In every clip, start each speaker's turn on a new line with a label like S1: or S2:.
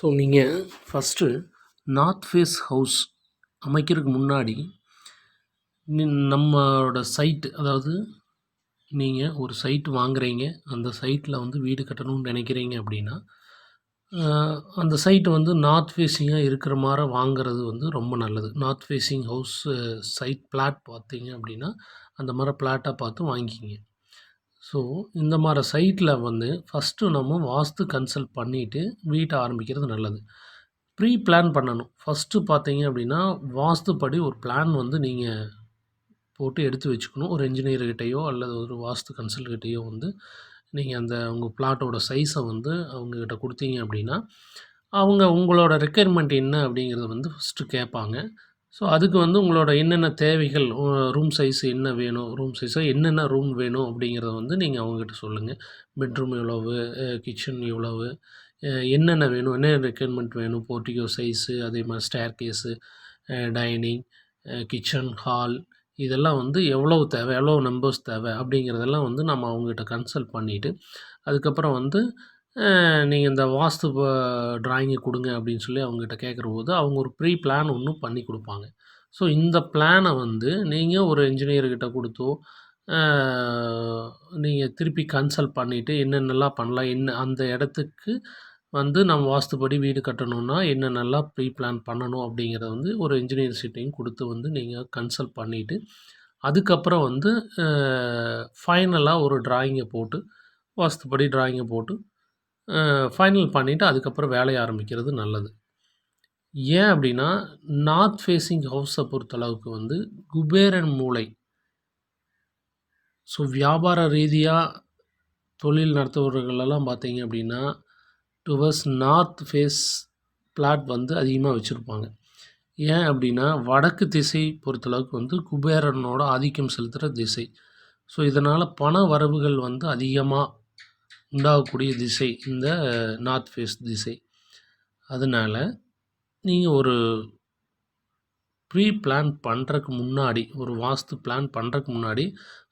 S1: So நீங்கள் first north face house அமைக்கிறதுக்கு முன்னாடி நம்மளோட சைட்டு, அதாவது நீங்கள் ஒரு சைட் வாங்குறீங்க, அந்த சைட்டில் வந்து வீடு கட்டணும்னு நினைக்கிறீங்க அப்படின்னா, அந்த சைட்டு வந்து நார்த் ஃபேஸிங்காக இருக்கிற மாரி வாங்குறது வந்து ரொம்ப நல்லது. North facing house side plot பார்த்தீங்க அப்படின்னா, அந்த மாரி பிளாட்டாக பார்த்து வாங்கிக்கிங்க. ஸோ இந்த மாரி சைட்டில் வந்து ஃபஸ்ட்டு நம்ம வாஸ்து கன்சல்ட் பண்ணிவிட்டு வீட்டை ஆரம்பிக்கிறது நல்லது. ப்ரீ பிளான் பண்ணணும். ஃபஸ்ட்டு பார்த்தீங்க அப்படின்னா, வாஸ்துப்படி ஒரு பிளான் வந்து நீங்கள் போட்டு எடுத்து வச்சுக்கணும். ஒரு என்ஜினியர்கிட்டயோ அல்லது ஒரு வாஸ்து கன்சல்ட்கிட்டயோ வந்து நீங்கள் அந்த உங்கள் பிளாட்டோட சைஸை வந்து அவங்ககிட்ட கொடுத்தீங்க அப்படின்னா, அவங்க உங்களோட ரெக்யர்மெண்ட் என்ன அப்படிங்கிறத வந்து ஃபஸ்ட்டு கேட்பாங்க. ஸோ அதுக்கு வந்து உங்களோட என்னென்ன தேவைகள், ரூம் சைஸ் என்ன வேணும், ரூம் சைஸோ என்னென்ன ரூம் வேணும் அப்படிங்கிறத வந்து நீங்கள் அவங்ககிட்ட சொல்லுங்கள். பெட்ரூம் எவ்வளவு, கிச்சன் எவ்வளவு, என்னென்ன வேணும், என்ன ரெக்யர்மெண்ட் வேணும், போர்டிகோ சைஸு, அதே மாதிரி ஸ்டேர்கேஸு, டைனிங், கிச்சன், ஹால் இதெல்லாம் வந்து எவ்வளவு தேவை, எவ்வளோ நம்பர்ஸ் தேவை அப்படிங்கிறதெல்லாம் வந்து நம்ம அவங்ககிட்ட கன்சல்ட் பண்ணிவிட்டு, அதுக்கப்புறம் வந்து நீங்கள் இந்த வாஸ்து ட்ராயிங்கை கொடுங்க அப்படின்னு சொல்லி அவங்ககிட்ட கேட்குறபோது, அவங்க ஒரு ப்ரீ பிளான் ஒன்று பண்ணி கொடுப்பாங்க. ஸோ இந்த பிளானை வந்து நீங்கள் ஒரு என்ஜினியர்கிட்ட கொடுத்தோ, நீங்கள் திருப்பி கன்சல்ட் பண்ணிவிட்டு என்னென்னலாம் பண்ணலாம், என்ன அந்த இடத்துக்கு வந்து நம்ம வாஸ்துப்படி வீடு கட்டணும்னா என்னென்னலாம் ப்ரீ பிளான் பண்ணணும் அப்படிங்கிறத வந்து ஒரு என்ஜினியர்ஸ்கிட்டையும் கொடுத்து வந்து நீங்கள் கன்சல்ட் பண்ணிவிட்டு, அதுக்கப்புறம் வந்து ஃபைனலாக ஒரு ட்ராயிங்கை போட்டு, வாஸ்துப்படி ட்ராயிங்கை போட்டு ஃபைனல் பண்ணிவிட்டு அதுக்கப்புறம் வேலையை ஆரம்பிக்கிறது நல்லது. ஏன் அப்படின்னா, நார்த் ஃபேஸிங் ஹவுஸை பொறுத்தளவுக்கு வந்து குபேரன் மூலை. ஸோ வியாபார ரீதியாக தொழில் நடத்துபவர்களெல்லாம் பார்த்தீங்க அப்படின்னா, டுவர்ட்ஸ் நார்த் ஃபேஸ் பிளாட் வந்து அதிகமாக வச்சுருப்பாங்க. ஏன் அப்படின்னா, வடக்கு திசை பொறுத்தளவுக்கு வந்து குபேரனோட ஆதிக்கம் செலுத்துகிற திசை. ஸோ இதனால் பண வரவுகள் வந்து அதிகமாக உண்டாகக்கூடிய திசை இந்த நார்த் ஃபேஸ் திசை. அதனால் நீங்கள் ஒரு ப்ரீ பிளான் பண்ணுறக்கு முன்னாடி, ஒரு வாஸ்து பிளான் பண்ணுறக்கு முன்னாடி,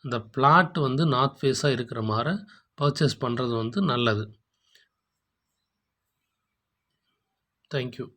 S1: அந்த பிளாட் வந்து நார்த் ஃபேஸாக இருக்கிற மாரி பர்ச்சேஸ் பண்ணுறது வந்து நல்லது. Thank you.